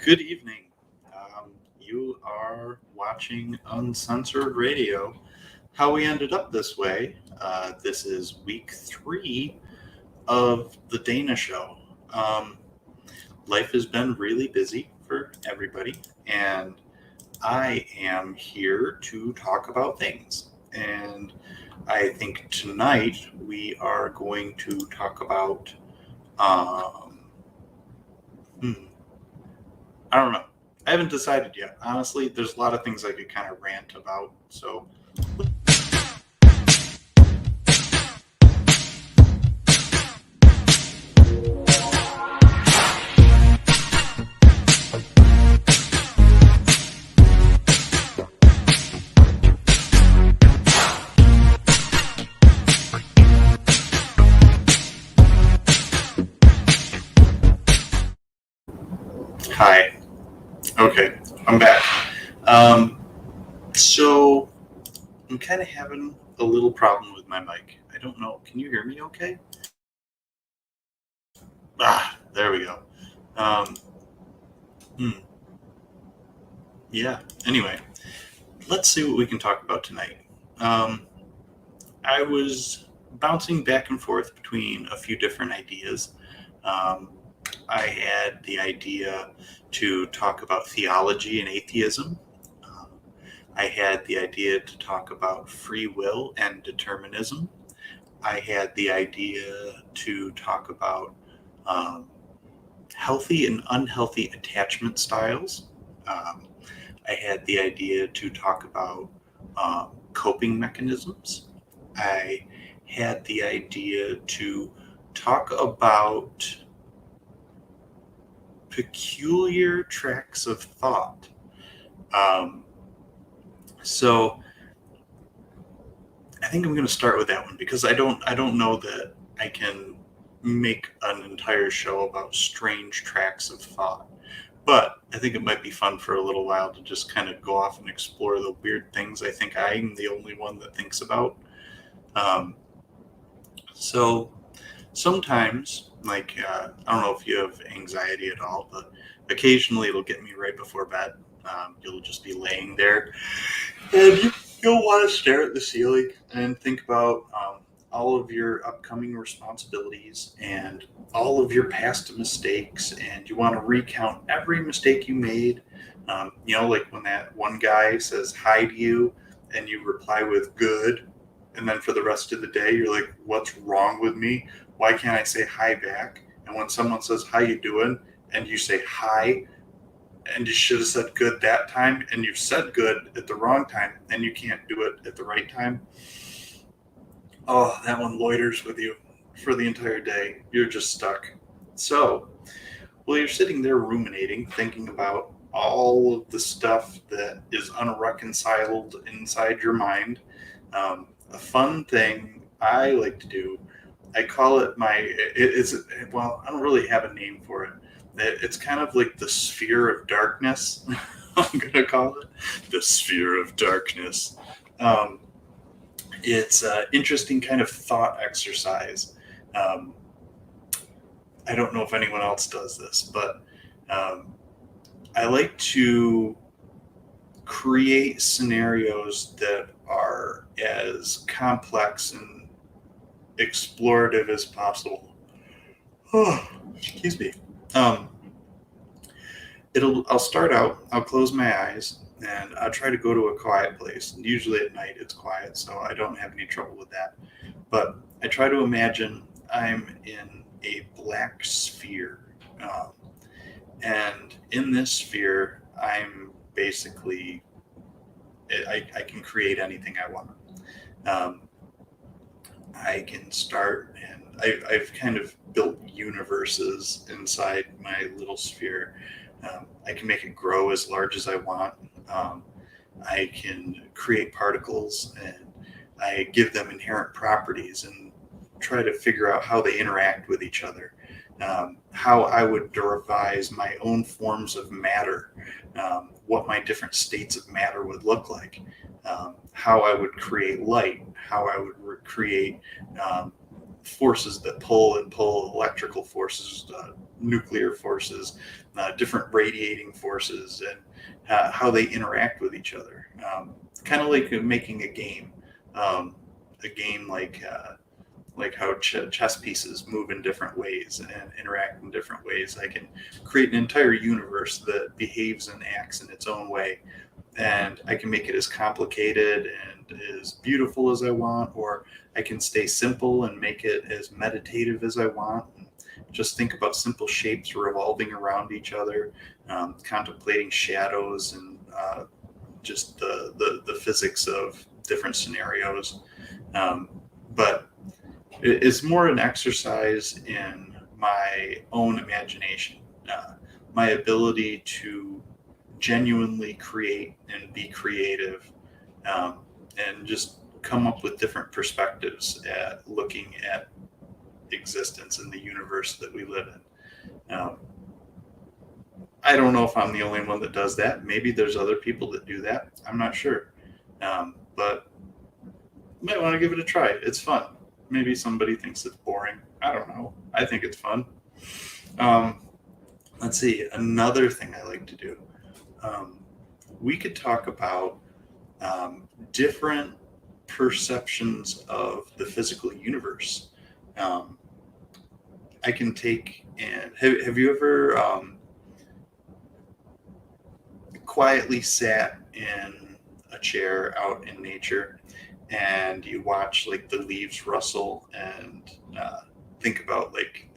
Good evening. You are watching Uncensored Radio. How we ended up this way, this is week 3 of the Dana Show. Um, Life has been really busy for everybody, and I am here to talk about things. And I think tonight we are going to talk about, um, hmm, I don't know. I haven't decided yet. Honestly, there's a lot of things I could kind of rant about. So, hi. Okay, I'm back. Um, so, I'm kind of having a little problem with my mic. I don't know. Can you hear me okay? There we go. Um, hmm, yeah. Anyway, let's see what we can talk about tonight. Um, I was bouncing back and forth between a few different ideas. Um, I had the idea to talk about theology and atheism. Um, I had the idea to talk about free will and determinism. I had the idea to talk about um, healthy and unhealthy attachment styles. Um, I had the idea to talk about coping mechanisms. I had the idea to talk about peculiar tracks of thought. Um, so I think I'm going to start with that one because I don't know that I can make an entire show about strange tracks of thought. But I think it might be fun for a little while to just kind of go off and explore the weird things I think I'm the only one that thinks about. Um, so sometimes, I don't know if you have anxiety at all, but occasionally it'll get me right before bed. You'll just be laying there and you'll want to stare at the ceiling and think about all of your upcoming responsibilities and all of your past mistakes, and you want to recount every mistake you made. Like when that one guy says hi to you and you reply with good, and then for the rest of the day you're like, what's wrong with me? Why can't I say hi back? And when someone says how you doing and you say hi, and you should have said good that time, and you said good at the wrong time, and you can't do it at the right time. Oh, that one loiters with you for the entire day. You're just stuck. So, while you're sitting there ruminating, thinking about all of the stuff that is unreconciled inside your mind, a fun thing I like to do, I call it well, I don't really have a name for it. It's kind of like the sphere of darkness. I'm going to call it the sphere of darkness. Um, it's an interesting kind of thought exercise. Um, I don't know if anyone else does this, but um, I like to create scenarios that are as complex and explorative as possible. Oh, excuse me. Um, I'll start out, I'll close my eyes, and I'll try to go to a quiet place. And usually at night it's quiet, so I don't have any trouble with that. But I try to imagine I'm in a black sphere. Um, and in this sphere, I'm basically, I can create anything I want. Um, I can start, and I've kind of built universes inside my little sphere. I can make it grow as large as I want. Um, I can create particles, and I give them inherent properties and try to figure out how they interact with each other. How I would devise my own forms of matter, what my different states of matter would look like, how I would create light, how I would create um, forces that pull and pull, electrical forces, nuclear forces, different radiating forces, and how they interact with each other. Kind of like making a game like how chess pieces move in different ways and interact in different ways. I can create an entire universe that behaves and acts in its own way, and I can make it as complicated and as beautiful as I want, or I can stay simple and make it as meditative as I want. And just think about simple shapes revolving around each other, contemplating shadows and just the physics of different scenarios. But it's more an exercise in my own imagination, my ability to genuinely create and be creative, and just come up with different perspectives at looking at existence in the universe that we live in. I don't know if I'm the only one that does that. Maybe there's other people that do that. I'm not sure. But you might want to give it a try. It's fun. Maybe somebody thinks it's boring. I don't know. I think it's fun. Let's see. Another thing I like to do. We could talk about different perceptions of the physical universe. I can take and have you ever quietly sat in a chair out in nature and you watch like the leaves rustle and think about like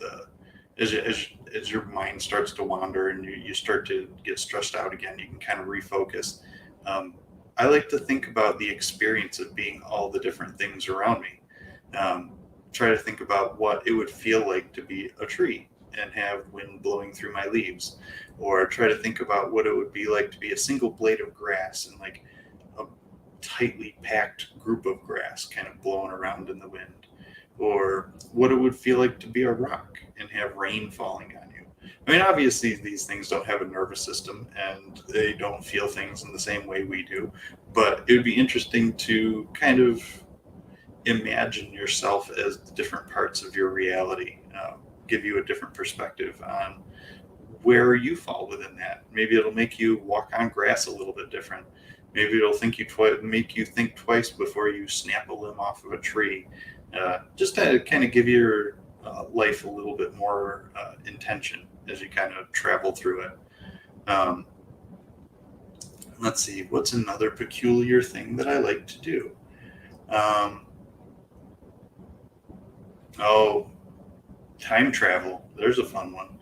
as your mind starts to wander and you start to get stressed out again, you can kind of refocus. I like to think about the experience of being all the different things around me. Try to think about what it would feel like to be a tree and have wind blowing through my leaves, or try to think about what it would be like to be a single blade of grass and like a tightly packed group of grass kind of blowing around in the wind, or what it would feel like to be a rock and have rain falling on you. I mean, obviously these things don't have a nervous system and they don't feel things in the same way we do, but it would be interesting to kind of imagine yourself as the different parts of your reality, give you a different perspective on where you fall within that. Maybe it'll make you walk on grass a little bit different. Maybe it'll make you think twice before you snap a limb off of a tree. Just to kind of give your life a little bit more intention as you kind of travel through it. Let's see, what's another peculiar thing that I like to do? Time travel. There's a fun one.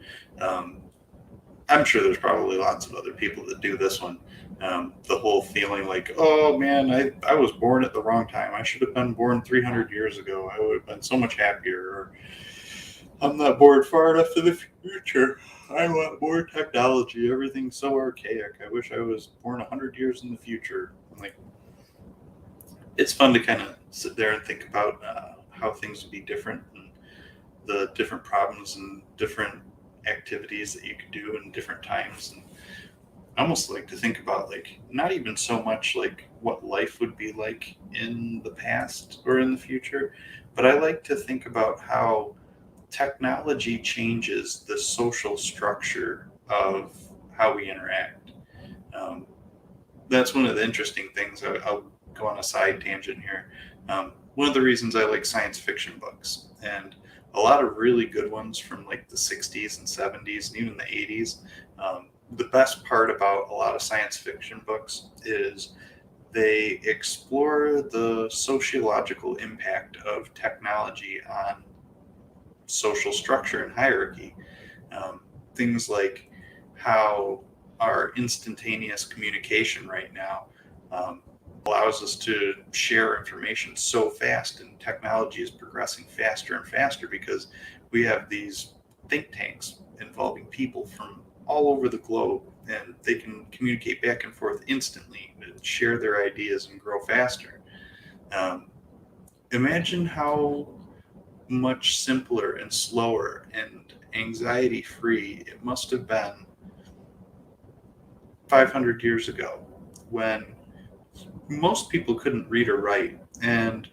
I'm sure there's probably lots of other people that do this one. The whole feeling like, oh man, I was born at the wrong time. I should have been born 300 years ago. I would have been so much happier. Or, I'm not born far enough to the future. I want more technology. Everything's so archaic. I wish I was born 100 years in the future. Like, it's fun to kind of sit there and think about how things would be different and the different problems and different activities that you could do in different times. And I almost like to think about like not even so much like what life would be like in the past or in the future, but I like to think about how technology changes the social structure of how we interact. That's one of the interesting things. I'll go on a side tangent here. One of the reasons I like science fiction books, and a lot of really good ones from like the 60s and 70s and even the 80s. The best part about a lot of science fiction books is they explore the sociological impact of technology on social structure and hierarchy. Things like how our instantaneous communication right now allows us to share information so fast, and technology is progressing faster and faster because we have these think tanks involving people from all over the globe, and they can communicate back and forth instantly and share their ideas and grow faster. Imagine how much simpler and slower and anxiety free it must have been 500 years ago when most people couldn't read or write, and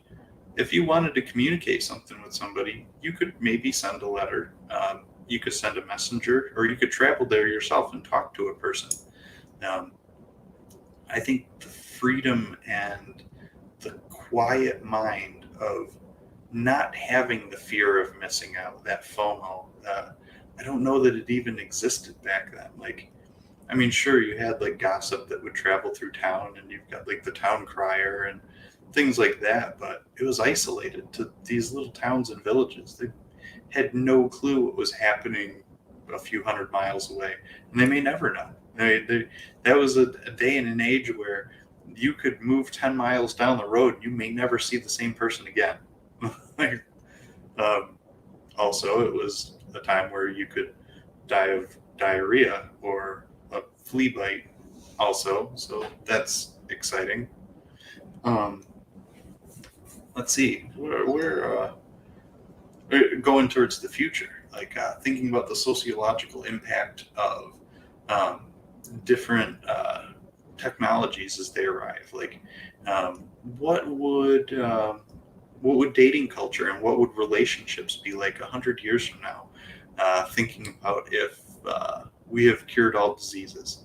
if you wanted to communicate something with somebody, you could maybe send a letter. You could send a messenger, or you could travel there yourself and talk to a person. Um, I think the freedom and the quiet mind of not having the fear of missing out, that FOMO, I don't know that it even existed back then. Like, I mean, sure, you had like gossip that would travel through town, and you've got like the town crier and things like that, but it was isolated to these little towns and villages. They had no clue what was happening a few hundred miles away, and they may never know. That was a day and an age where you could move 10 miles down the road and you may never see the same person again. Like, um, also, it was a time where you could die of diarrhea or a flea bite also, so that's exciting. Um, let's see, we're going towards the future, like thinking about the sociological impact of um, different technologies as they arrive. Like, um, what would what would dating culture and what would relationships be like 100 years from now? Thinking about if we have cured all diseases.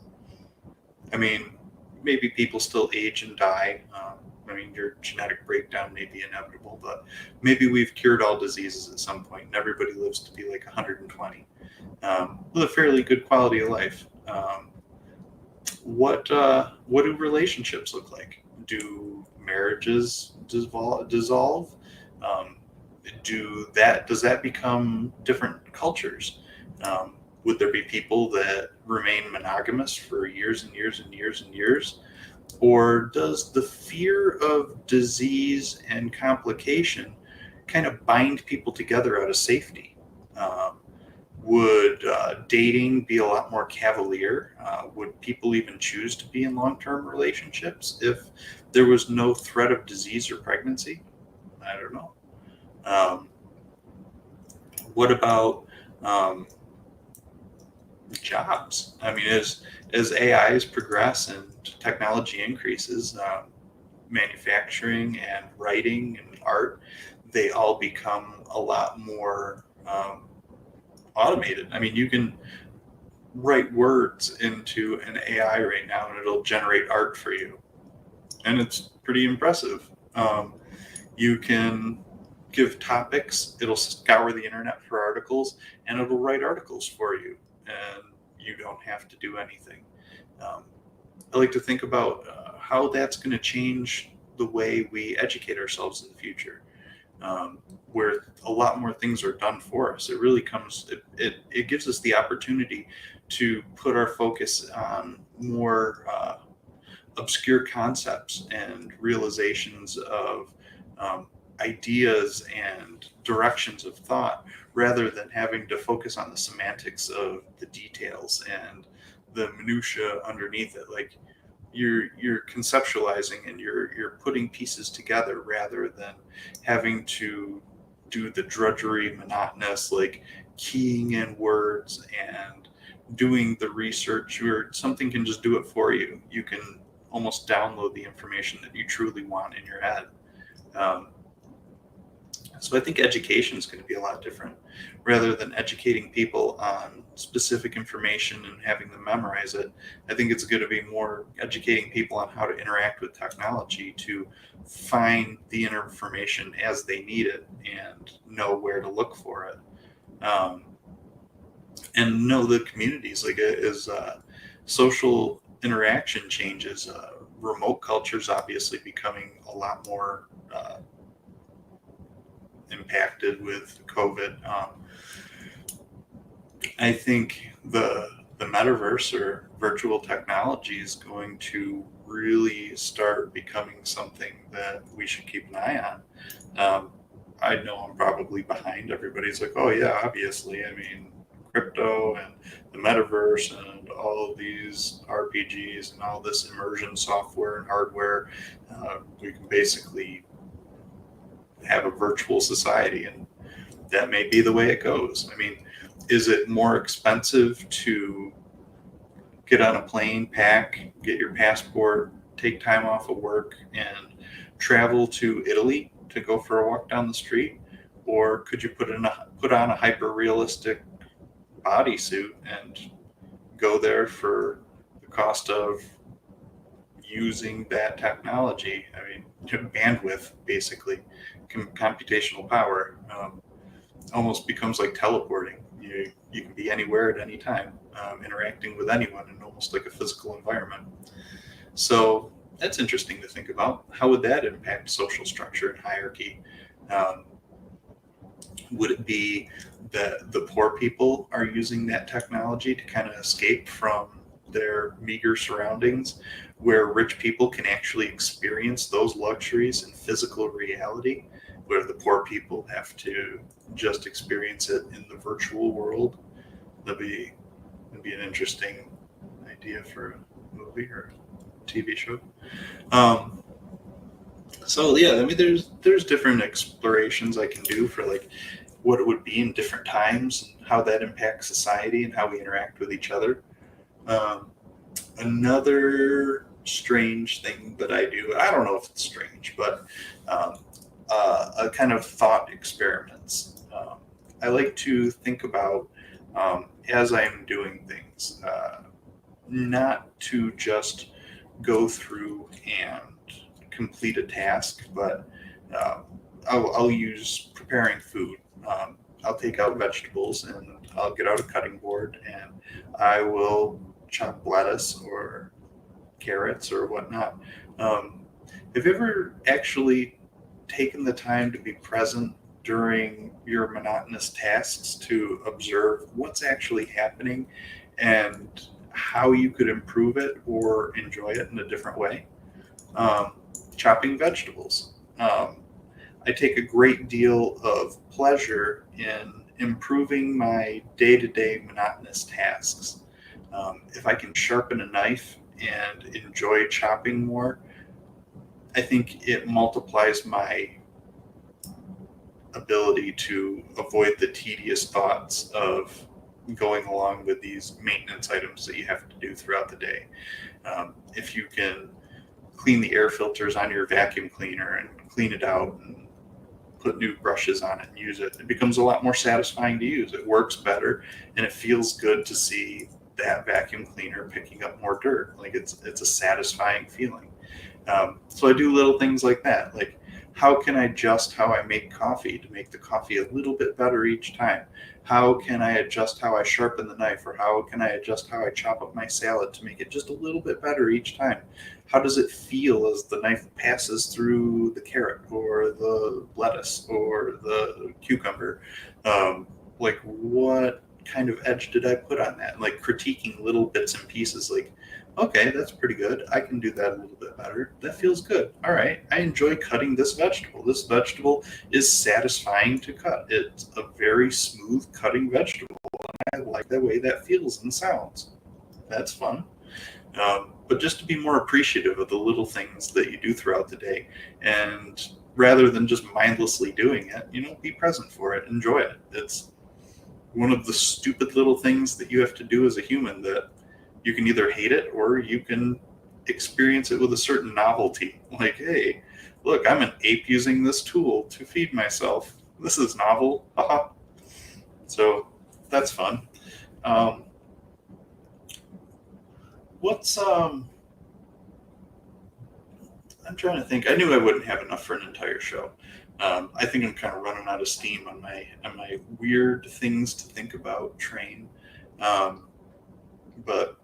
I mean, maybe people still age and die. I mean, your genetic breakdown may be inevitable, but maybe we've cured all diseases at some point, and everybody lives to be like 120 with a fairly good quality of life. What do relationships look like? Do marriages dissolve? Um, does that become different cultures? Would there be people that remain monogamous for years and years and years and years? Or does the fear of disease and complication kind of bind people together out of safety? Um, would dating be a lot more cavalier? Would people even choose to be in long term relationships if there was no threat of disease or pregnancy? I don't know. Um, what about um, jobs? I mean, as AIs progress and technology increases, manufacturing and writing and art, they all become a lot more automated. I mean, you can write words into an AI right now and it'll generate art for you. And it's pretty impressive. You can give topics, it'll scour the internet for articles, and it'll write articles for you. And you don't have to do anything. Um, I like to think about how that's going to change the way we educate ourselves in the future, where a lot more things are done for us. It really comes, it gives us the opportunity to put our focus on more obscure concepts and realizations of um, ideas and directions of thought rather than having to focus on the semantics of the details and the minutia underneath it. Like, you're conceptualizing and you're putting pieces together rather than having to do the drudgery, monotonous, like keying in words and doing the research, where something can just do it for you. You can almost download the information that you truly want in your head. um, so I think education is going to be a lot different. Rather than educating people on specific information and having them memorize it, I think it's going to be more educating people on how to interact with technology to find the information as they need it and know where to look for it. And know the communities, like as social interaction changes, remote cultures obviously becoming a lot more impacted with COVID. I think the metaverse or virtual technology is going to really start becoming something that we should keep an eye on. I know I'm probably behind. Everybody's like, oh yeah, obviously. I mean, crypto and the metaverse and all of these RPGs and all this immersion software and hardware. We can basically have a virtual society, and that may be the way it goes. I mean, is it more expensive to get on a plane, get your passport, take time off of work, and travel to Italy to go for a walk down the street, or could you put on a hyper realistic bodysuit and go there for the cost of using that technology? I mean, bandwidth, basically, computational power, almost becomes like teleporting. You can be anywhere at any time, interacting with anyone in almost like a physical environment. So that's interesting to think about. How would that impact social structure and hierarchy? Um, would it be that the poor people are using that technology to kind of escape from their meager surroundings, where rich people can actually experience those luxuries in physical reality, where the poor people have to just experience it in the virtual world? That'd be an interesting idea for a movie or a TV show. Um, so yeah, I mean, there's different explorations I can do for like what it would be in different times and how that impacts society and how we interact with each other. Um, Another strange thing that I do, I don't know if it's strange, but um, a kind of thought experiments. I like to think about as I'm doing things, not to just go through and complete a task, but uh, I'll use preparing food. I'll take out vegetables and I'll get out a cutting board and I will chop lettuce or carrots or whatnot. Um, have you ever actually taken the time to be present during your monotonous tasks to observe what's actually happening and how you could improve it or enjoy it in a different way? um, Chopping vegetables. I take a great deal of pleasure in improving my day to day monotonous tasks. If I can sharpen a knife and enjoy chopping more, I think it multiplies my ability to avoid the tedious thoughts of going along with these maintenance items that you have to do throughout the day. If you can clean the air filters on your vacuum cleaner and clean it out and put new brushes on it and use it, it becomes a lot more satisfying to use. It works better and it feels good to see that vacuum cleaner picking up more dirt. Like it's a satisfying feeling. So I do little things like that. Like, how can I adjust how I make coffee to make the coffee a little bit better each time? How can I adjust how I sharpen the knife, or how can I adjust how I chop up my salad to make it just a little bit better each time? How does it feel as the knife passes through the carrot or the lettuce or the cucumber? Like, what kind of edge did I put on that? Like, critiquing little bits and pieces, like, okay, that's pretty good. I can do that a little bit better. That feels good. All right. I enjoy cutting this vegetable. This vegetable is satisfying to cut. It's a very smooth cutting vegetable. And I like the way that feels and sounds. That's fun. But just to be more appreciative of the little things that you do throughout the day. And rather than just mindlessly doing it, be present for it. Enjoy it. It's one of the stupid little things that you have to do as a human that you can either hate it or you can experience it with a certain novelty. Like, hey, look, I'm an ape using this tool to feed myself. This is novel. Haha. So that's fun. Um, what's I'm trying to think. I knew I wouldn't have enough for an entire show. I think I'm kind of running out of steam on my weird things to think about train. Um, but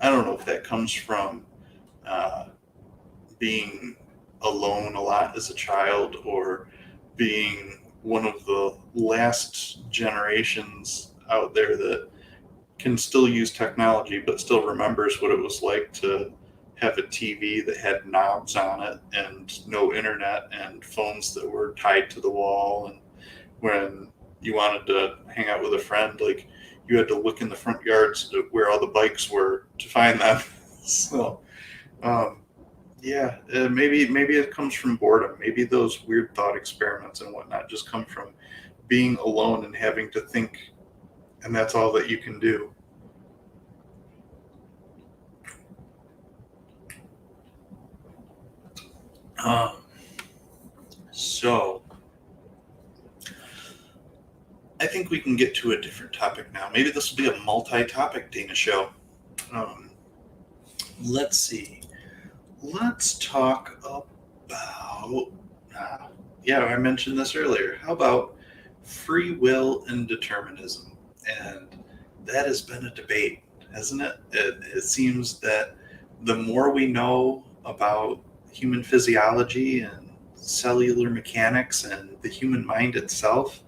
I don't know if that comes from uh, being alone a lot as a child, or being one of the last generations out there that can still use technology but still remembers what it was like to have a TV that had knobs on it and no internet and phones that were tied to the wall. And when you wanted to hang out with a friend, like, you had to look in the front yards to where all the bikes were to find them. So um, yeah, maybe it comes from boredom. Maybe those weird thought experiments and whatnot just come from being alone and having to think, and that's all that you can do. Um, So I think we can get to a different topic now. Maybe this will be a multi-topic Dana show. Um, let's see. Let's talk about. Yeah, I mentioned this earlier. How about free will and determinism? And that has been a debate, hasn't it? It seems that the more we know about human physiology and cellular mechanics and the human mind itself,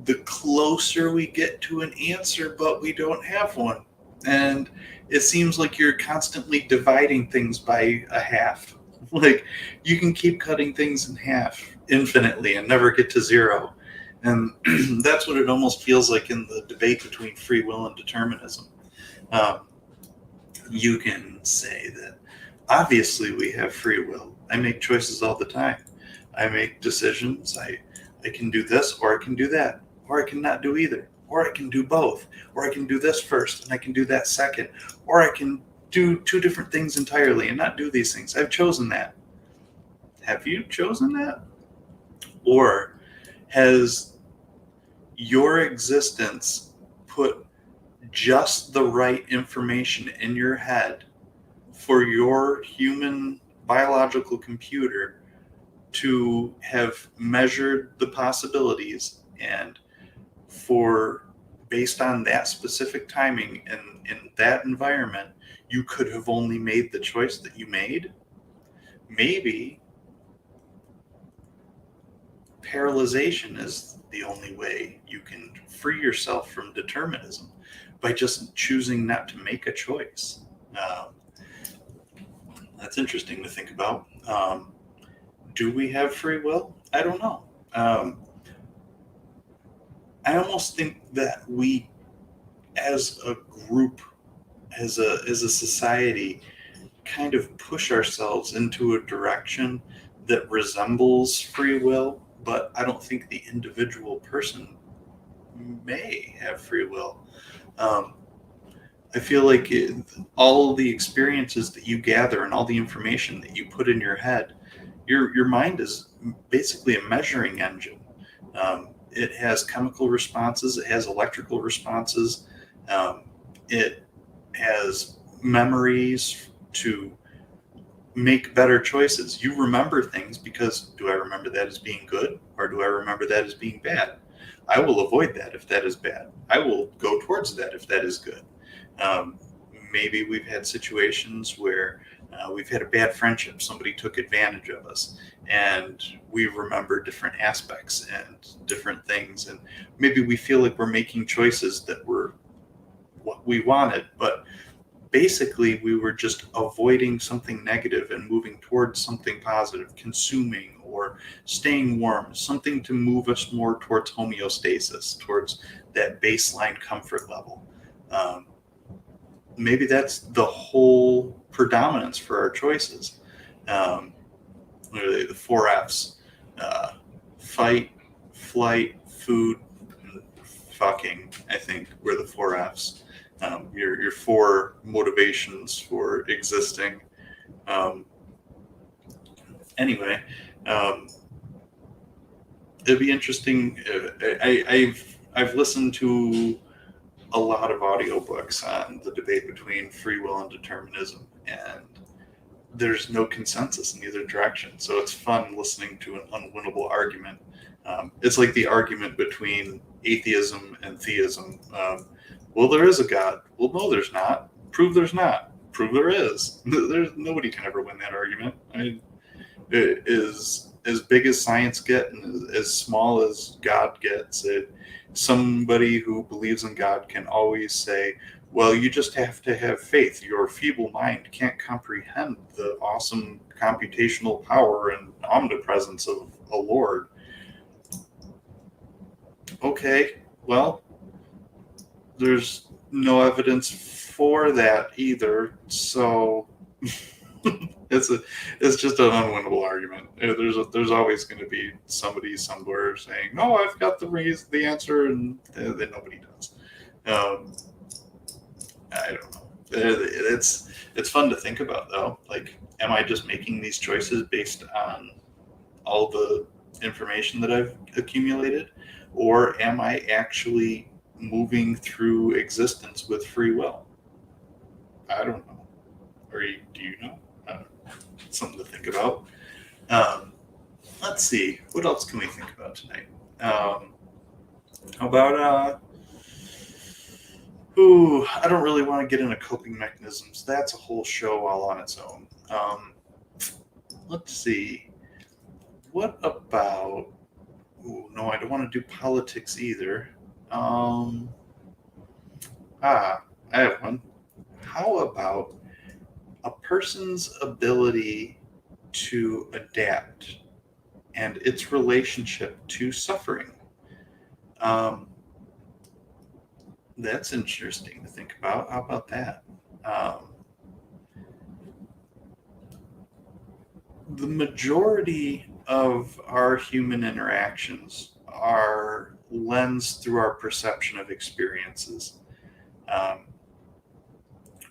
the closer we get to an answer, but we don't have one. And it seems like you're constantly dividing things by a half. Like you can keep cutting things in half infinitely and never get to zero. And that's what it almost feels like in the debate between free will and determinism. Um, you can say that obviously we have free will. I make choices all the time. I make decisions. I can do this or I can do that, or I can not do either, or I can do both, or I can do this first and I can do that second, or I can do two different things entirely and not do these things. I've chosen that. Have you chosen that? Or has your existence put just the right information in your head for your human biological computer to have measured the possibilities, and for based on that specific timing and in that environment, you could have only made the choice that you made? Maybe paralyzation is the only way you can free yourself from determinism, by just choosing not to make a choice. Um, that's interesting to think about. Do we have free will? I don't know. I almost think that we, as a group, as a society, kind of push ourselves into a direction that resembles free will, but I don't think the individual person may have free will. Um, I feel like all the experiences that you gather and all the information that you put in your head, your mind is basically a measuring engine. It has chemical responses, it has electrical responses, um, it has memories to make better choices. You remember things because, do I remember that as being good or do I remember that as being bad? I will avoid that if that is bad. I will go towards that if that is good. Um, Maybe we've had situations where we've had a bad friendship. Somebody took advantage of us, and we remember different aspects and different things. And maybe we feel like we're making choices that were what we wanted, but basically we were just avoiding something negative and moving towards something positive, consuming or staying warm, something to move us more towards homeostasis, towards that baseline comfort level. Um, Maybe that's the whole predominance for our choices. Um, Literally the four F's: fight, flight, food, and fucking. I think were the four F's. Your four motivations for existing. Um, anyway, um, it'd be interesting. I've listened to a lot of audiobooks on the debate between free will and determinism, and there's no consensus in either direction. So it's fun listening to an unwinnable argument. It's like the argument between atheism and theism. Well, there is a God. Well, no, there's not. Prove there's not. Prove there is. There's nobody can ever win that argument. I mean, it is as big as science gets and as small as God gets. Somebody who believes in God can always say, well, you just have to have faith. Your feeble mind can't comprehend the awesome computational power and omnipresence of a Lord. Okay, well, there's no evidence for that either, so it's a it's just an unwinnable argument. There's always going to be somebody somewhere saying, "No, I've got the answer," and then nobody does. Um, I don't know. It's fun to think about though. Like, am I just making these choices based on all the information that I've accumulated, or am I actually moving through existence with free will? I don't know. Or do you know? I don't know. Something to think about. Um, let's see. What else can we think about tonight? How about I don't really want to get into coping mechanisms. That's a whole show all on its own. Let's see. What about? Ooh, no, I don't want to do politics either. Um, I have one. How about a person's ability to adapt and its relationship to suffering? Um, that's interesting to think about. How about that? Um, the majority of our human interactions are lensed through our perception of experiences. Um,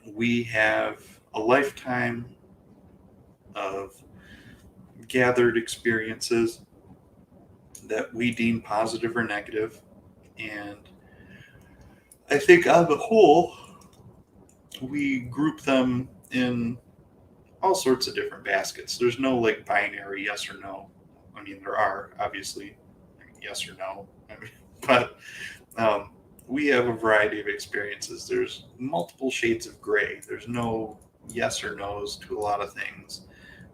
we have a lifetime of gathered experiences that we deem positive or negative, and I think on the whole, we group them in all sorts of different baskets. There's no like binary yes or no. I mean, there are obviously yes or no. I mean, but um, we have a variety of experiences. There's multiple shades of gray. There's no yes or no's to a lot of things.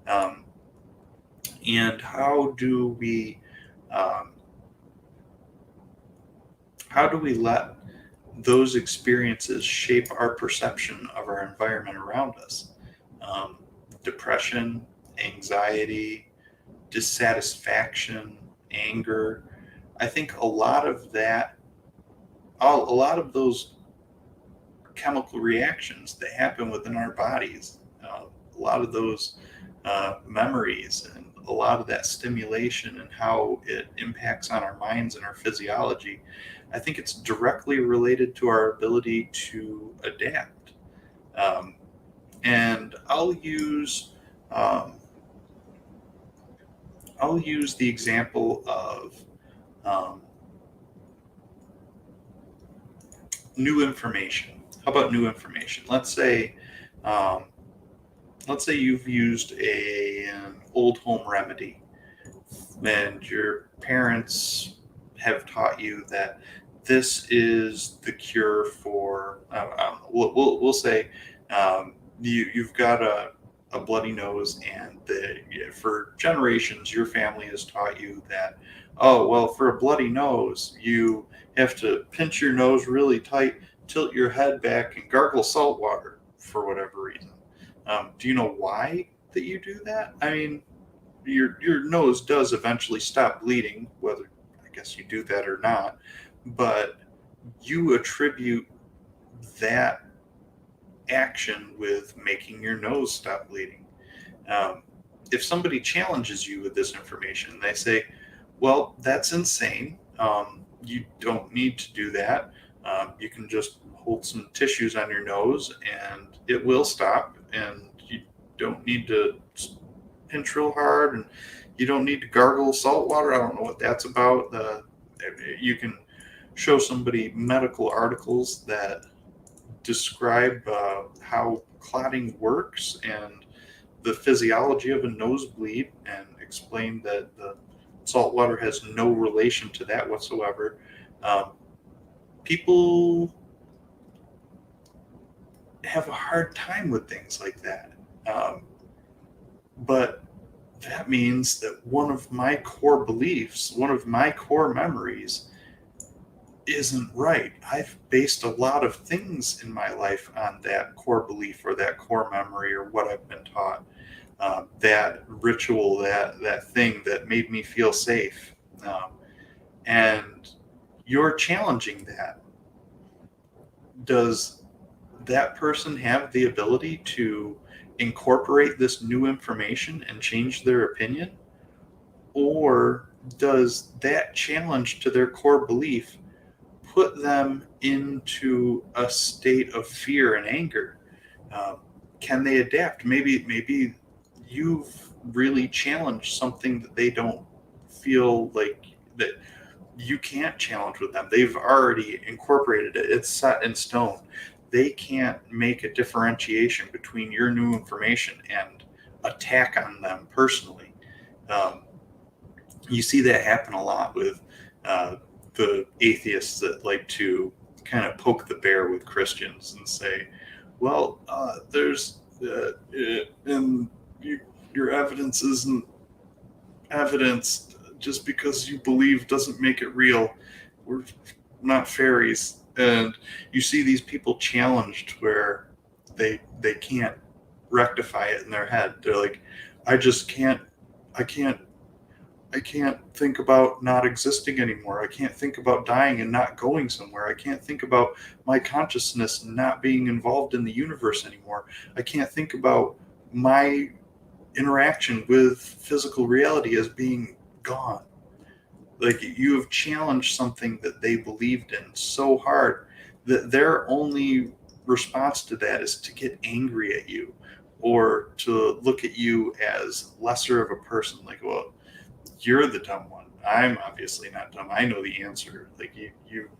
Um, and um, how do we let those experiences shape our perception of our environment around us? Um, Depression, anxiety, dissatisfaction, anger. I think a lot of that, a lot of those chemical reactions that happen within our bodies, a lot of those memories, and a lot of that stimulation and how it impacts on our minds and our physiology, I think it's directly related to our ability to adapt. Um, and um, I'll use the example of um, new information. How about new information? Um, let's say you've used an old home remedy, and your parents have taught you that this is the cure for. I don't know, we'll say you've got a bloody nose, and for generations your family has taught you that, oh well, for a bloody nose you have to pinch your nose really tight, tilt your head back, and gargle salt water for whatever reason. Do you know why that you do that? I mean, your nose does eventually stop bleeding, whether I guess you do that or not, but you attribute that action with making your nose stop bleeding. Um, if somebody challenges you with this information, they say, "Well, that's insane. You don't need to do that. You can just hold some tissues on your nose, and it will stop. And you don't need to pinch real hard, and you don't need to gargle salt water." I don't know what that's about. You can show somebody medical articles that describe how clotting works and the physiology of a nosebleed, and explain that the salt water has no relation to that whatsoever. Um, People have a hard time with things like that. Um, but that means that one of my core beliefs, one of my core memories, isn't right. I've based a lot of things in my life on that core belief or that core memory or what I've been taught. That ritual, that thing that made me feel safe. And you're challenging that. Does that person have the ability to incorporate this new information and change their opinion? Or does that challenge to their core belief put them into a state of fear and anger? Um, can they adapt? Maybe you've really challenged something that they don't feel like that you can't challenge with them. They've already incorporated it. It's set in stone. They can't make a differentiation between your new information and attack on them personally. Um, you see that happen a lot with the atheists that like to kind of poke the bear with Christians and say, well, there's and your evidence isn't evidence. Just because you believe doesn't make it real. We're not fairies. And you see these people challenged where they can't rectify it in their head. They're like, I just can't I can't I can't think about not existing anymore. I can't think about dying and not going somewhere. I can't think about my consciousness not being involved in the universe anymore. I can't think about my interaction with physical reality as being gone. Like, you have challenged something that they believed in so hard that their only response to that is to get angry at you or to look at you as lesser of a person. Like, well, you're the dumb one. I'm obviously not dumb. I know the answer. Like, you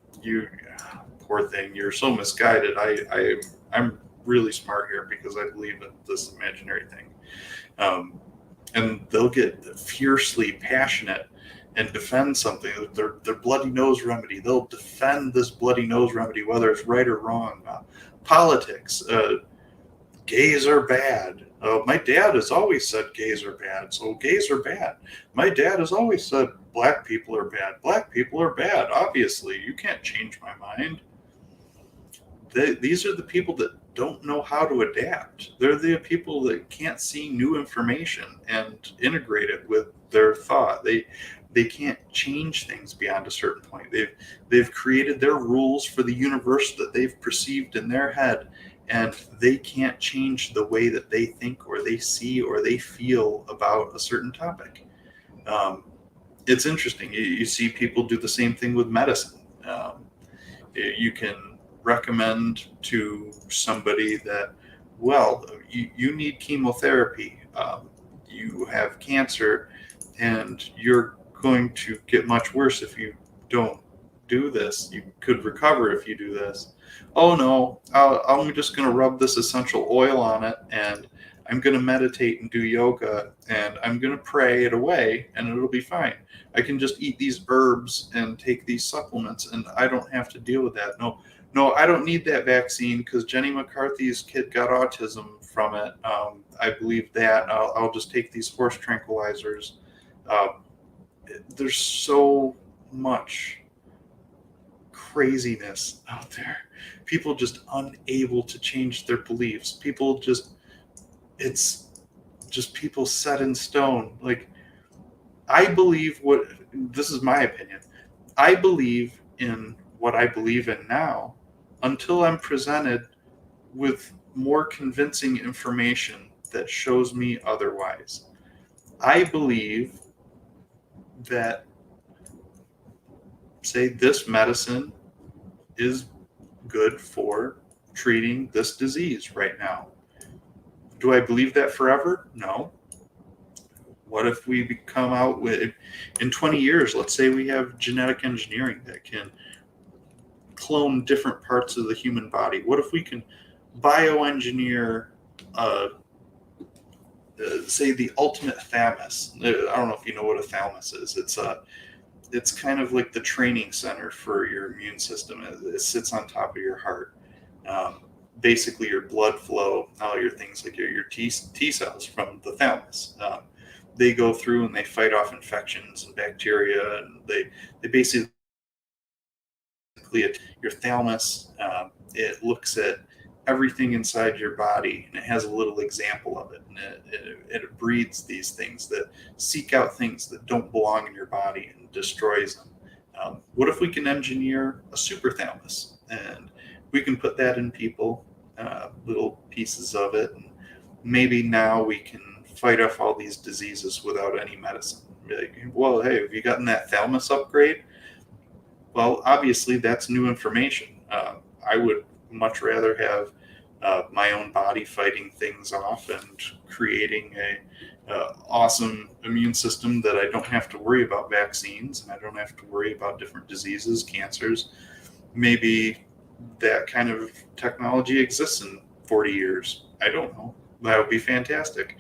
poor thing. You're so misguided. I'm really smart here because I believe in this imaginary thing. And they'll get fiercely passionate and defend something. Their bloody nose remedy. They'll defend this bloody nose remedy, whether it's right or wrong. Politics. Gays are bad. My dad has always said gays are bad, so gays are bad. My dad has always said black people are bad. Black people are bad. Obviously, you can't change my mind. These are the people that don't know how to adapt. They're the people that can't see new information and integrate it with their thought. They can't change things beyond a certain point. They've created their rules for the universe that they've perceived in their head, and they can't change the way that they think or they see or they feel about a certain topic. It's interesting. You see people do the same thing with medicine. You can recommend to somebody that, well, you need chemotherapy. You have cancer, and you're going to get much worse if you don't do this. You could recover if you do this. Oh no, I'm just going to rub this essential oil on it, and I'm going to meditate and do yoga, and I'm going to pray it away, and it'll be fine. I can just eat these herbs and take these supplements, and I don't have to deal with that. No, I don't need that vaccine because Jenny McCarthy's kid got autism from it. I believe that. I'll just take these horse tranquilizers. There's so much craziness out there. People just unable to change their beliefs. It's just people set in stone. Like, I believe this is my opinion. I believe in what I believe in now until I'm presented with more convincing information that shows me otherwise. I believe that, say, this medicine is good for treating this disease right now. Do I believe that forever? No. What if we come out with, in 20 years, let's say we have genetic engineering that can clone different parts of the human body? What if we can bioengineer, say, the ultimate thalamus? I don't know if you know what a thalamus is. It's kind of like the training center for your immune system. It sits on top of your heart. Basically, your blood flow, all your things like your T cells from the thalamus. They go through and they fight off infections and bacteria, and they basically, your thalamus, it looks at everything inside your body, and it has a little example of it, and it breeds these things that seek out things that don't belong in your body and destroys them. What if we can engineer a superthalamus, and we can put that in people, little pieces of it, and maybe now we can fight off all these diseases without any medicine? Like, well, hey, have you gotten that thalamus upgrade? Well, obviously that's new information. I would much rather have my own body fighting things off and creating a awesome immune system that I don't have to worry about vaccines, and I don't have to worry about different diseases, cancers. Maybe that kind of technology exists in 40 years. I don't know. That would be fantastic.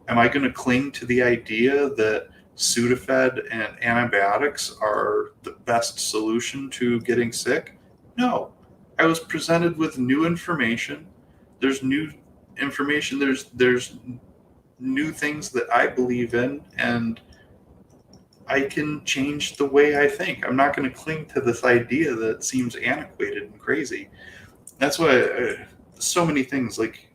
Am I going to cling to the idea that Sudafed and antibiotics are the best solution to getting sick? No. I was presented with new information. There's new information. There's new things that I believe in, and I can change the way I think. I'm not going to cling to this idea that seems antiquated and crazy. That's why so many things like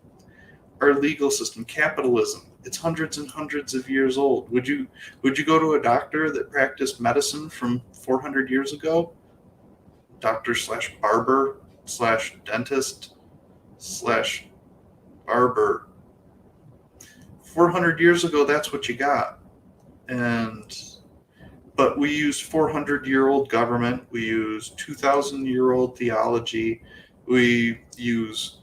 our legal system, capitalism, it's hundreds and hundreds of years old. Would you go to a doctor that practiced medicine from 400 years ago? Doctor slash barber slash dentist slash barber. 400 years ago, that's what you got. But we use 400-year-old government. We use 2,000-year-old theology. We use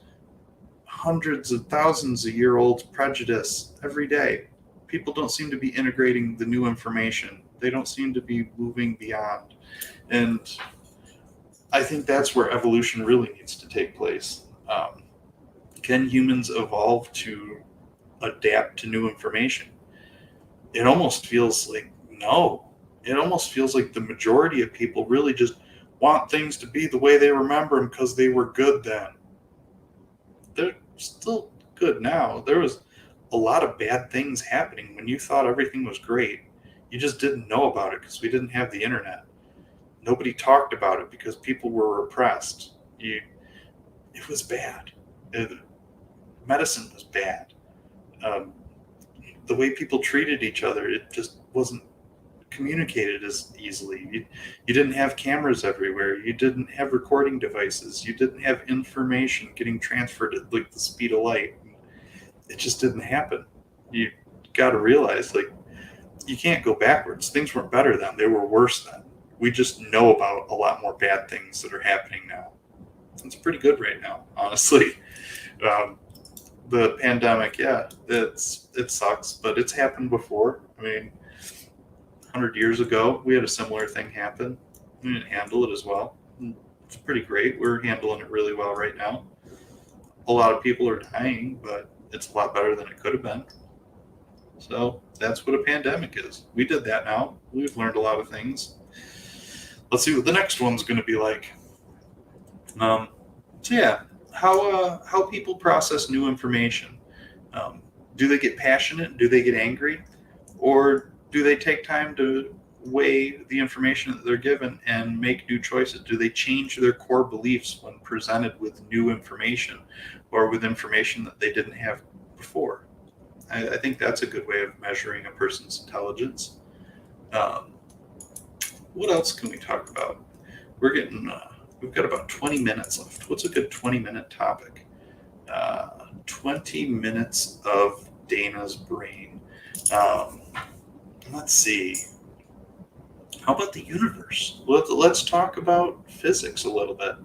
hundreds of thousands of year old prejudice every day. People don't seem to be integrating the new information. They don't seem to be moving beyond. And I think that's where evolution really needs to take place. Can humans evolve to adapt to new information? It almost feels like no. It almost feels like the majority of people really just want things to be the way they remember them because they were good then. They're still good now. There was a lot of bad things happening when you thought everything was great. You just didn't know about it because we didn't have the internet. Nobody talked about it because people were repressed. It was bad. Medicine was bad. The way people treated each other, it just wasn't communicated as easily. You didn't have cameras everywhere. You didn't have recording devices. You didn't have information getting transferred at like the speed of light. It just didn't happen. You got to realize, like, you can't go backwards. Things weren't better then. They were worse then. We just know about a lot more bad things that are happening now. It's pretty good right now, honestly. The pandemic, yeah, it sucks, but it's happened before. I mean, 100 years ago, we had a similar thing happen. We didn't handle it as well. It's pretty great. We're handling it really well right now. A lot of people are dying, but it's a lot better than it could have been. So that's what a pandemic is. We did that now. We've learned a lot of things. Let's see what the next one's going to be like. So yeah, how people process new information. Do they get passionate? Do they get angry? Or do they take time to weigh the information that they're given and make new choices? Do they change their core beliefs when presented with new information or with information that they didn't have before? I think that's a good way of measuring a person's intelligence. What else can we talk about? We've got about 20 minutes left. What's a good 20-minute topic? 20 minutes of Dana's brain. Let's see. How about the universe? Let's talk about physics a little bit.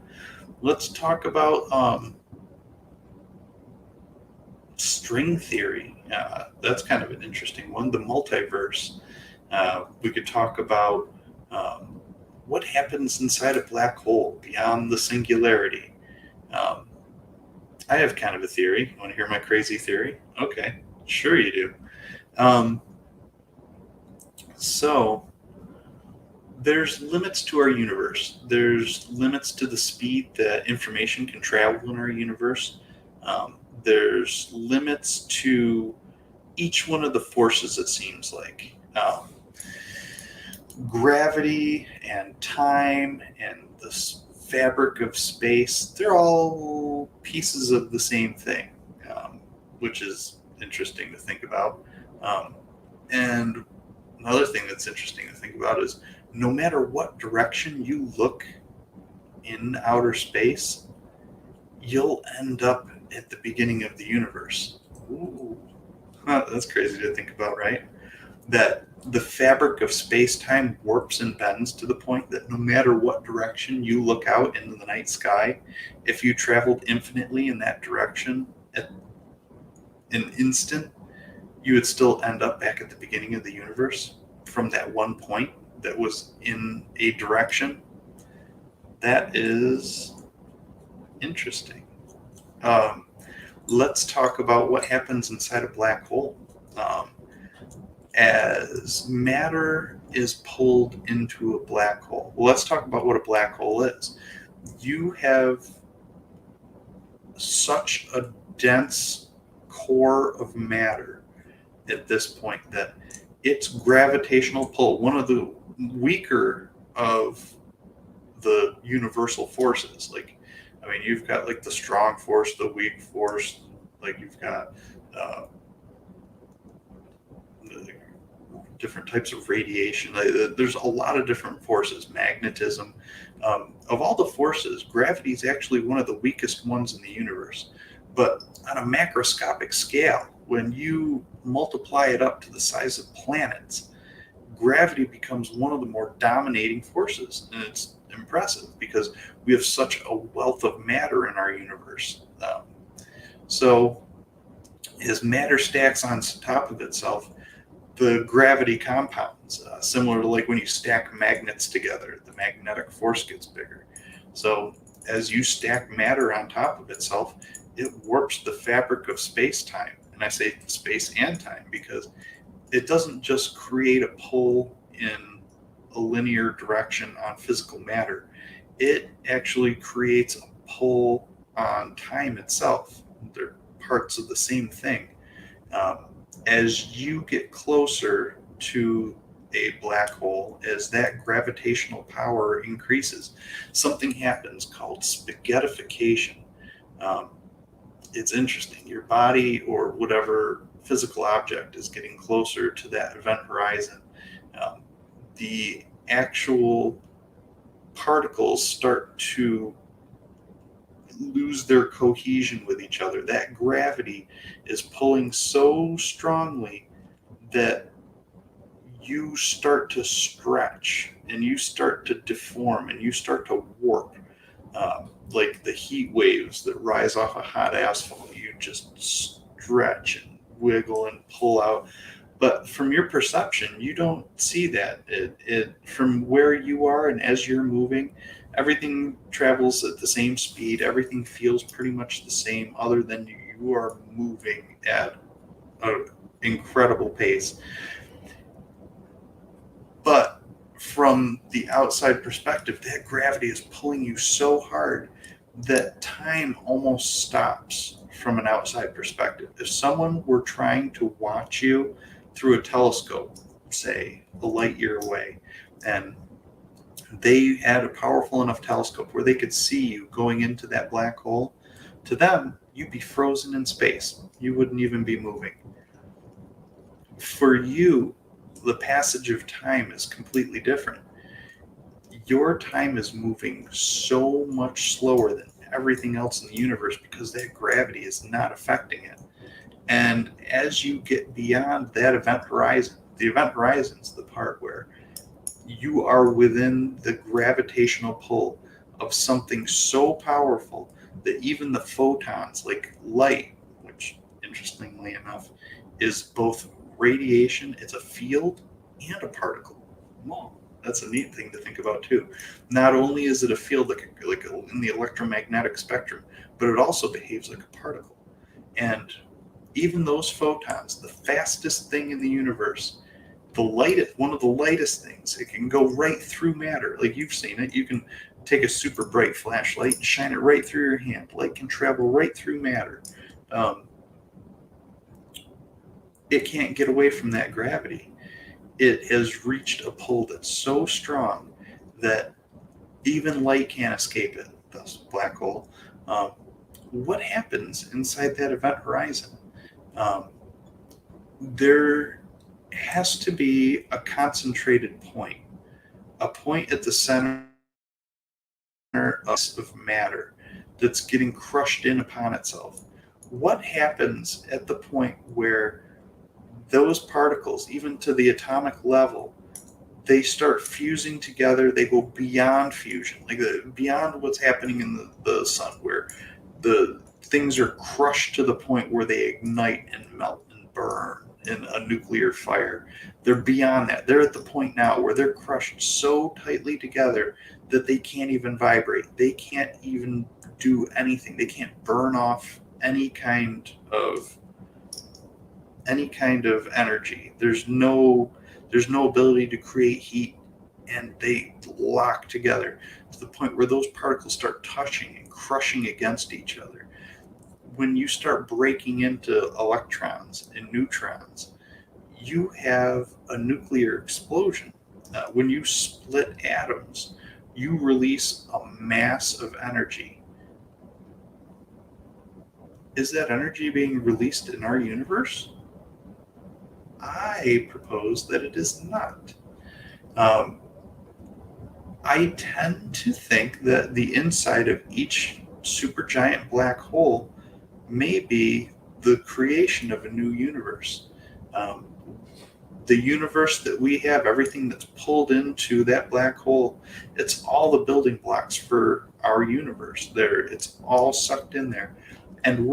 Let's talk about string theory. That's kind of an interesting one. The multiverse. We could talk about what happens inside a black hole beyond the singularity. I have kind of a theory. You want to hear my crazy theory? Okay, sure you do. So there's limits to our universe. There's limits to the speed that information can travel in our universe. There's limits to each one of the forces, it seems like. Gravity and time and the fabric of space, they're all pieces of the same thing, which is interesting to think about. And another thing that's interesting to think about is no matter what direction you look in outer space, you'll end up at the beginning of the universe. Ooh, that's crazy to think about, right? that the fabric of space-time warps and bends to the point that no matter what direction you look out into the night sky, if you traveled infinitely in that direction at an instant, you would still end up back at the beginning of the universe from that one point that was in a direction. That is interesting. Um, let's talk about what happens inside a black hole. As matter is pulled into a black hole. Well, let's talk about what a black hole is. You have such a dense core of matter at this point that its gravitational pull, one of the weaker of the universal forces, like, I mean, you've got like the strong force, the weak force, like you've got different types of radiation. There's a lot of different forces, magnetism. Of all the forces, gravity is actually one of the weakest ones in the universe. But on a macroscopic scale, when you multiply it up to the size of planets, gravity becomes one of the more dominating forces. And it's impressive because we have such a wealth of matter in our universe. So as matter stacks on top of itself, the gravity compounds, similar to like when you stack magnets together, the magnetic force gets bigger. So as you stack matter on top of itself, it warps the fabric of space-time. And I say space and time because it doesn't just create a pull in a linear direction on physical matter. It actually creates a pull on time itself. They're parts of the same thing. As you get closer to a black hole, as that gravitational power increases, something happens called spaghettification. Um, it's interesting. Your body or whatever physical object is getting closer to that event horizon. The actual particles start to lose their cohesion with each other. That gravity is pulling so strongly that you start to stretch and you start to deform and you start to warp. Like the heat waves that rise off a hot asphalt, you just stretch and wiggle and pull out. But from your perception, you don't see that. It from where you are and as you're moving, everything travels at the same speed. Everything feels pretty much the same, other than you are moving at an incredible pace. But from the outside perspective, that gravity is pulling you so hard that time almost stops from an outside perspective. If someone were trying to watch you through a telescope, say a light year away, and they had a powerful enough telescope where they could see you going into that black hole, to them, you'd be frozen in space. You wouldn't even be moving. For you, the passage of time is completely different. Your time is moving so much slower than everything else in the universe because that gravity is not affecting it. And as you get beyond that event horizon, the event horizon is the part where you are within the gravitational pull of something so powerful that even the photons, like light, which interestingly enough is both radiation, it's a field and a particle. Well, that's a neat thing to think about too. Not only is it a field like in the electromagnetic spectrum, but it also behaves like a particle. And even those photons, the fastest thing in the universe, one of the lightest things, it can go right through matter. Like you've seen it, you can take a super bright flashlight and shine it right through your hand. Light can travel right through matter. It can't get away from that gravity. It has reached a pull that's so strong that even light can't escape it, thus black hole. What happens inside that event horizon? There has to be a concentrated point, a point at the center of matter that's getting crushed in upon itself. What happens at the point where those particles, even to the atomic level, they start fusing together. They go beyond fusion, like beyond what's happening in the sun, where the things are crushed to the point where they ignite and melt and burn in a nuclear fire. They're beyond that. They're at the point now where they're crushed so tightly together that they can't even vibrate. They can't even do anything. They can't burn off any kind of energy. There's no ability to create heat, and they lock together to the point where those particles start touching and crushing against each other. When you start breaking into electrons and neutrons, you have a nuclear explosion. When you split atoms, you release a mass of energy. Is that energy being released in our universe? I propose that it is not. I tend to think that the inside of each supergiant black hole may be the creation of a new universe. The universe that we have, everything that's pulled into that black hole, it's all the building blocks for our universe. It's all sucked in there, and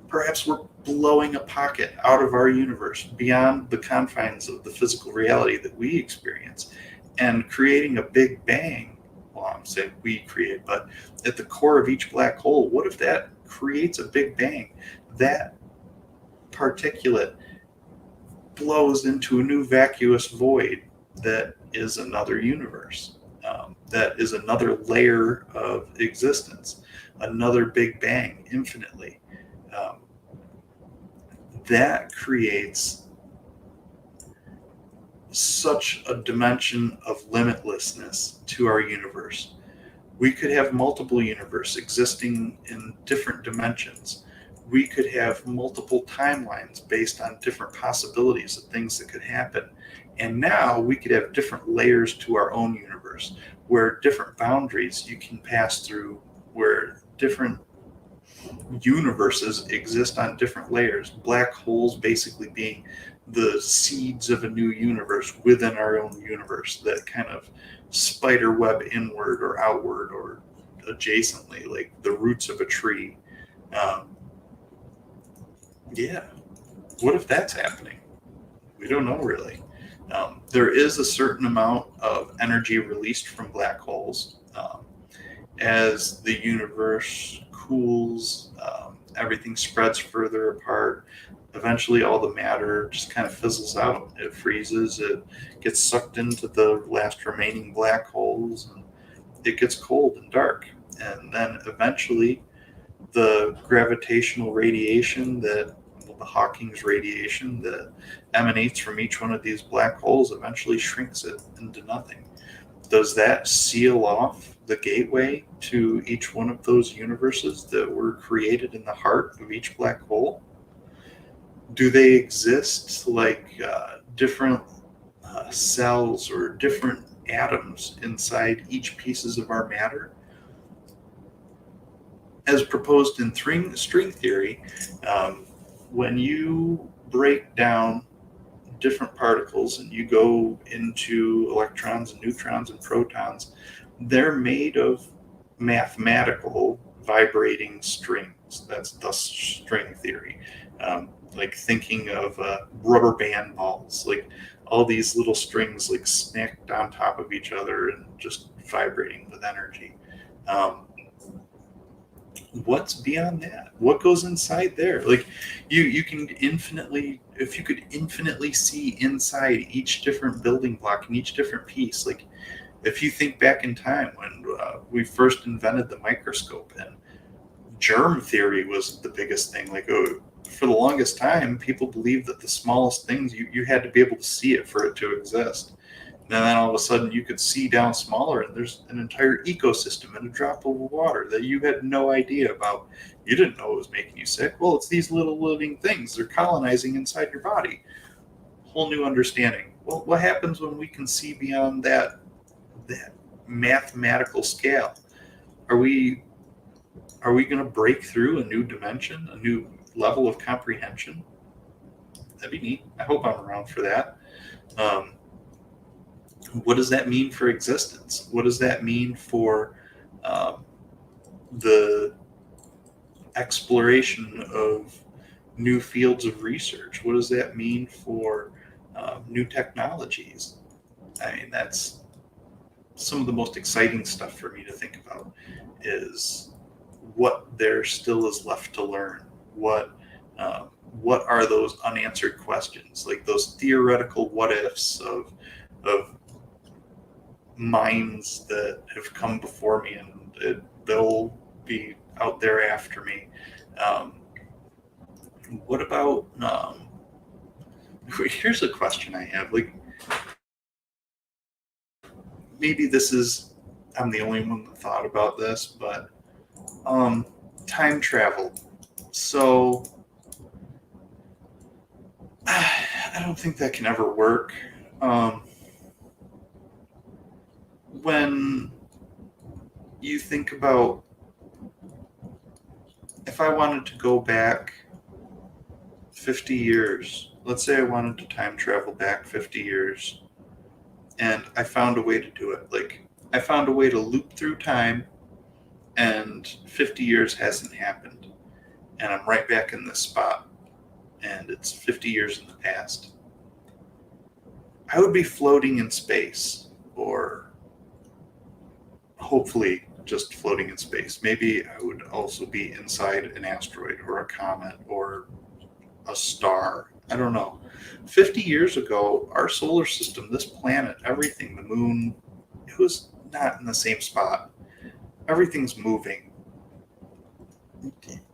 perhaps we're blowing a pocket out of our universe beyond the confines of the physical reality that we experience, and creating a big bang. Well, I'm saying we create, but at the core of each black hole, what if that creates a big bang? That particulate blows into a new vacuous void that is another universe, that is another layer of existence, another big bang infinitely. That creates such a dimension of limitlessness to our universe. We could have multiple universes existing in different dimensions. We could have multiple timelines based on different possibilities of things that could happen. And now we could have different layers to our own universe, where different boundaries you can pass through, where different universes exist on different layers. Black holes basically being the seeds of a new universe within our own universe that kind of spider web inward or outward or adjacently, like the roots of a tree. Yeah, what if that's happening? We don't know really. There is a certain amount of energy released from black holes. As the universe cools, everything spreads further apart. Eventually, all the matter just kind of fizzles out. It freezes, it gets sucked into the last remaining black holes, and it gets cold and dark. And then eventually, the gravitational radiation the Hawking's radiation that emanates from each one of these black holes eventually shrinks it into nothing. Does that seal off the gateway to each one of those universes that were created in the heart of each black hole? Do they exist like different cells or different atoms inside each pieces of our matter? As proposed in string theory, when you break down different particles and you go into electrons and neutrons and protons, they're made of mathematical vibrating strings. That's thus string theory. Like thinking of rubber band balls, like all these little strings like snacked on top of each other and just vibrating with energy. What's beyond that? What goes inside there? Like you can infinitely, if you could infinitely see inside each different building block and each different piece, like if you think back in time when we first invented the microscope, and germ theory was the biggest thing. Like for the longest time, people believed that the smallest things, you had to be able to see it for it to exist. And then all of a sudden you could see down smaller, and there's an entire ecosystem in a drop of water that you had no idea about. You didn't know it was making you sick. Well, it's these little living things. They're colonizing inside your body. Whole new understanding. Well, what happens when we can see beyond that mathematical scale? Are we going to break through a new dimension, a new level of comprehension? That'd be neat. I hope I'm around for that. Um, what does that mean for existence? What does that mean for um, the exploration of new fields of research? What does that mean for new technologies? I mean, that's some of the most exciting stuff for me to think about is what there still is left to learn. Uh, what are those unanswered questions, like those theoretical what ifs of minds that have come before me and they'll be out there after me. Um, what about here's a question I have, like maybe this is I'm the only one that thought about this, but um, time travel. So I don't think that can ever work. Um, when you think about if I wanted to go back 50 years, let's say I wanted to time travel back 50 years, and I found a way to do it. Like, I found a way to loop through time, and 50 years hasn't happened. And I'm right back in this spot, and it's 50 years in the past. I would be floating in space, or hopefully just floating in space. Maybe I would also be inside an asteroid or a comet or a star. I don't know. 50 years ago, our solar system, this planet, everything, the moon, it was not in the same spot. Everything's moving.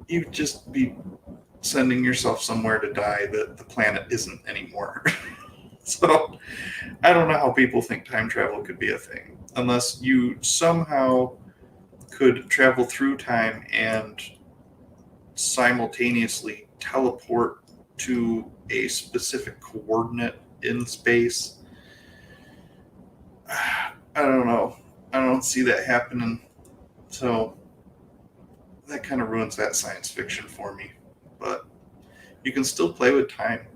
You'd just be sending yourself somewhere to die that the planet isn't anymore. So I don't know how people think time travel could be a thing, unless you somehow could travel through time and simultaneously teleport to a specific coordinate in space. I don't know. I don't see that happening. So that kind of ruins that science fiction for me. But you can still play with time,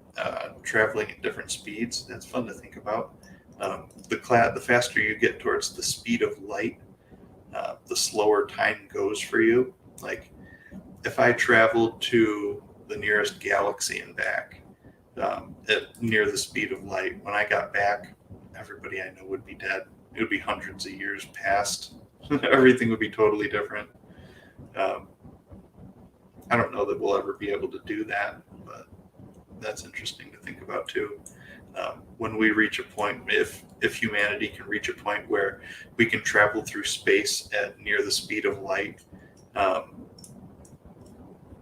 traveling at different speeds. That's fun to think about. The faster you get towards the speed of light, the slower time goes for you. Like, if I traveled to the nearest galaxy and back at near the speed of light, when I got back, everybody I know would be dead. It would be hundreds of years past. Everything would be totally different. Um, I don't know that we'll ever be able to do that, but that's interesting to think about too. When we reach a point, if humanity can reach a point where we can travel through space at near the speed of light,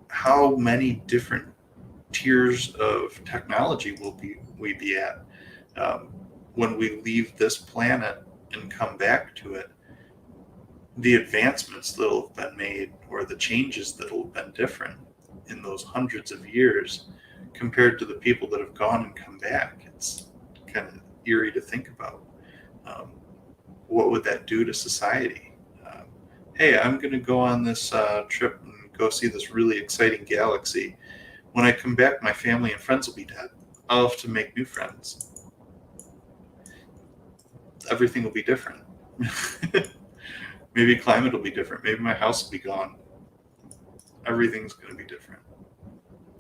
how many different tiers of technology will we be at when we leave this planet and come back to it? The advancements that will have been made, or the changes that will have been different in those hundreds of years compared to the people that have gone and come back. It's kind of eerie to think about. What would that do to society? Hey, I'm going to go on this trip and go see this really exciting galaxy. When I come back, my family and friends will be dead. I'll have to make new friends. Everything will be different. Maybe climate will be different. Maybe my house will be gone. Everything's going to be different.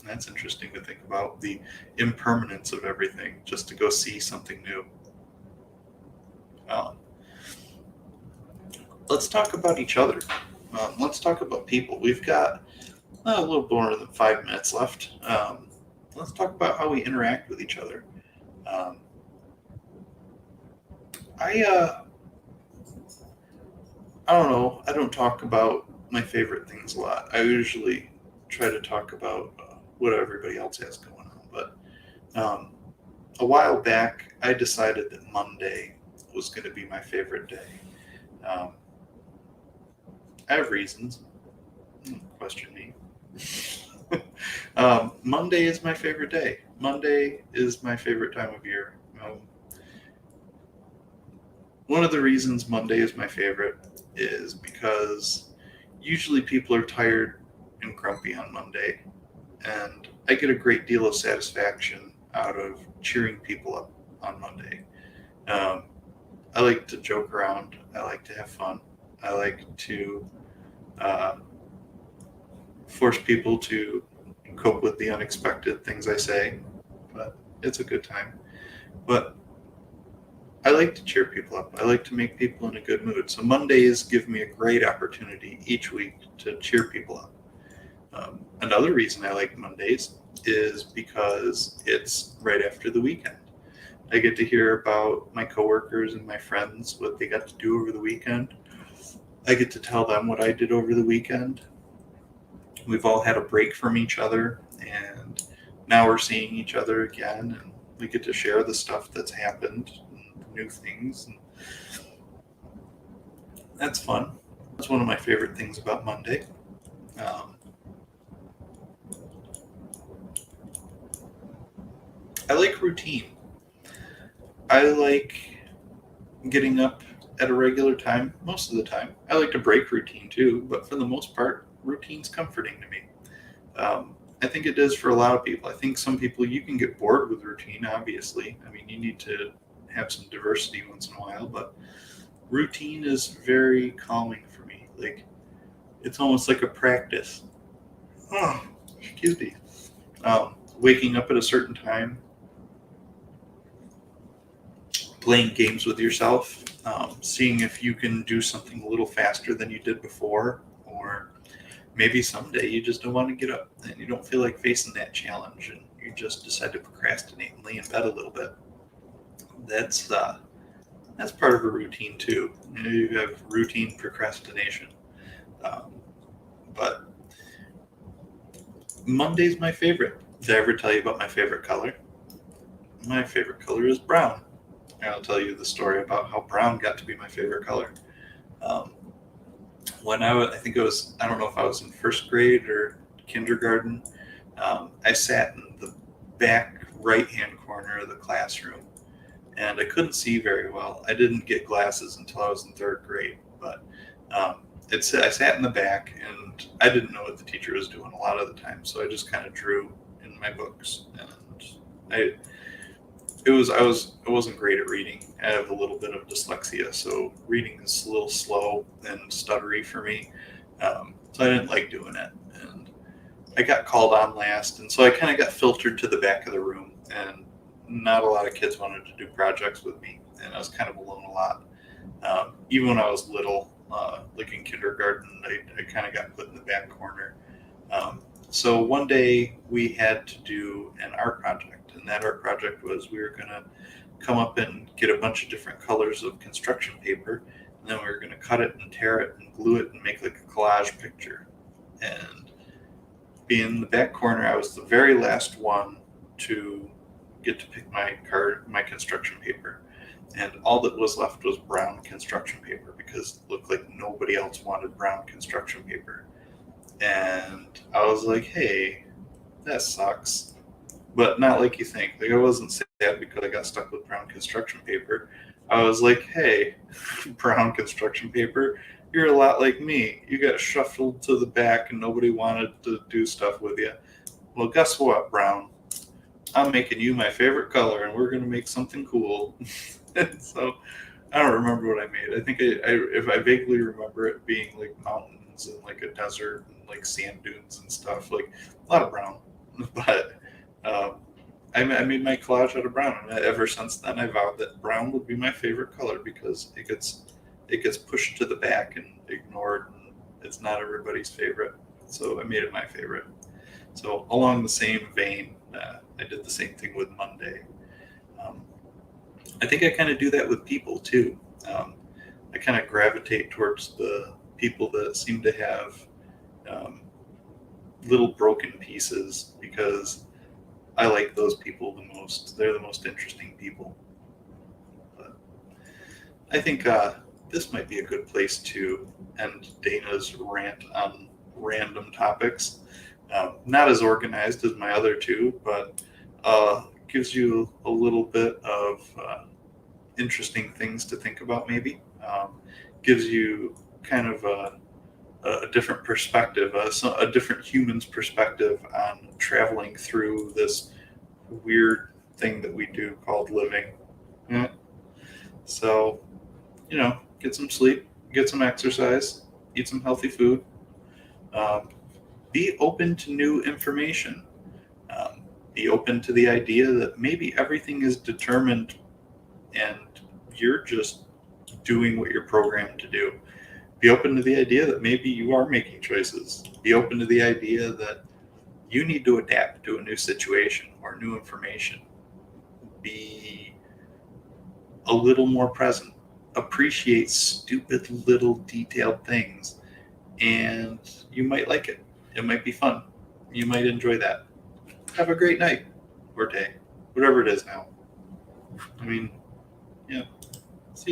That's interesting to think about, the impermanence of everything, just to go see something new. Um, let's talk about each other. Let's talk about people. We've got a little more than 5 minutes left. Let's talk about how we interact with each other. Um, I don't know. I don't talk about my favorite things a lot. I usually try to talk about what everybody else has going on. But a while back, I decided that Monday was going to be my favorite day. Um, I have reasons. Don't question me. Monday is my favorite day. Monday is my favorite time of year. One of the reasons Monday is my favorite is because usually people are tired and grumpy on Monday, and I get a great deal of satisfaction out of cheering people up on Monday. Um, I like to joke around. I like to have fun. I like to uh, force people to cope with the unexpected things I say, but it's a good time. But I like to cheer people up. I like to make people in a good mood. So Mondays give me a great opportunity each week to cheer people up. Another reason I like Mondays is because it's right after the weekend. I get to hear about my coworkers and my friends, what they got to do over the weekend. I get to tell them what I did over the weekend. We've all had a break from each other, and now we're seeing each other again, and we get to share the stuff that's happened, and new things. And that's fun. That's one of my favorite things about Monday. Um, I like routine. I like getting up at a regular time most of the time. I like to break routine too, but for the most part, routine's comforting to me. I think it is for a lot of people. I think some people, you can get bored with routine, obviously. I mean, you need to have some diversity once in a while, but routine is very calming for me. Like, it's almost like a practice. Oh, excuse me. Waking up at a certain time, playing games with yourself, seeing if you can do something a little faster than you did before, or maybe someday you just don't want to get up and you don't feel like facing that challenge and you just decide to procrastinate and lay in bed a little bit. That's part of a routine too. You have routine procrastination. Um, but Monday's my favorite. Did I ever tell you about my favorite color? My favorite color is brown. And I'll tell you the story about how brown got to be my favorite color. Um, when I think it was, I don't know if I was in first grade or kindergarten, I sat in the back right-hand corner of the classroom, and I couldn't see very well. I didn't get glasses until I was in third grade, but I sat in the back, and I didn't know what the teacher was doing a lot of the time, so I just kind of drew in my books, and I I wasn't great at reading. I have a little bit of dyslexia, so reading is a little slow and stuttery for me. So I didn't like doing it, and I got called on last, and so I kind of got filtered to the back of the room, and not a lot of kids wanted to do projects with me, and I was kind of alone a lot. Even when I was little, like in kindergarten, I kind of got put in the back corner. So one day we had to do an art project, and that art project was we were going to come up and get a bunch of different colors of construction paper, and then we were going to cut it and tear it and glue it and make like a collage picture. And being in the back corner, I was the very last one to get to pick my construction paper. And all that was left was brown construction paper because it looked like nobody else wanted brown construction paper. And I was like, hey, that sucks. But not like you think. Like, I wasn't sad because I got stuck with brown construction paper. I was like, hey, brown construction paper, you're a lot like me. You got shuffled to the back and nobody wanted to do stuff with you. Well, guess what, brown? I'm making you my favorite color and we're going to make something cool. And so I don't remember what I made. I think if I vaguely remember it being like mountains and like a desert and like sand dunes and stuff, like a lot of brown. But I made my collage out of brown, and ever since then I vowed that brown would be my favorite color because it gets pushed to the back and ignored, and it's not everybody's favorite. So I made it my favorite. So along the same vein, I did the same thing with Monday. Um, I think I kind of do that with people too. I kind of gravitate towards the people that seem to have um, little broken pieces because I like those people the most. They're the most interesting people. But I think this might be a good place to end Dana's rant on random topics. Not as organized as my other two, but gives you a little bit of interesting things to think about, maybe. Gives you kind of a different perspective, a different human's perspective on traveling through this weird thing that we do called living. Yeah. So, get some sleep, get some exercise, eat some healthy food, um, be open to new information, um, be open to the idea that maybe everything is determined and you're just doing what you're programmed to do. Be open to the idea that maybe you are making choices. Be open to the idea that you need to adapt to a new situation or new information. Be a little more present. Appreciate stupid little detailed things, and you might like it. It might be fun. You might enjoy that. Have a great night or day, whatever it is now. I mean, yeah.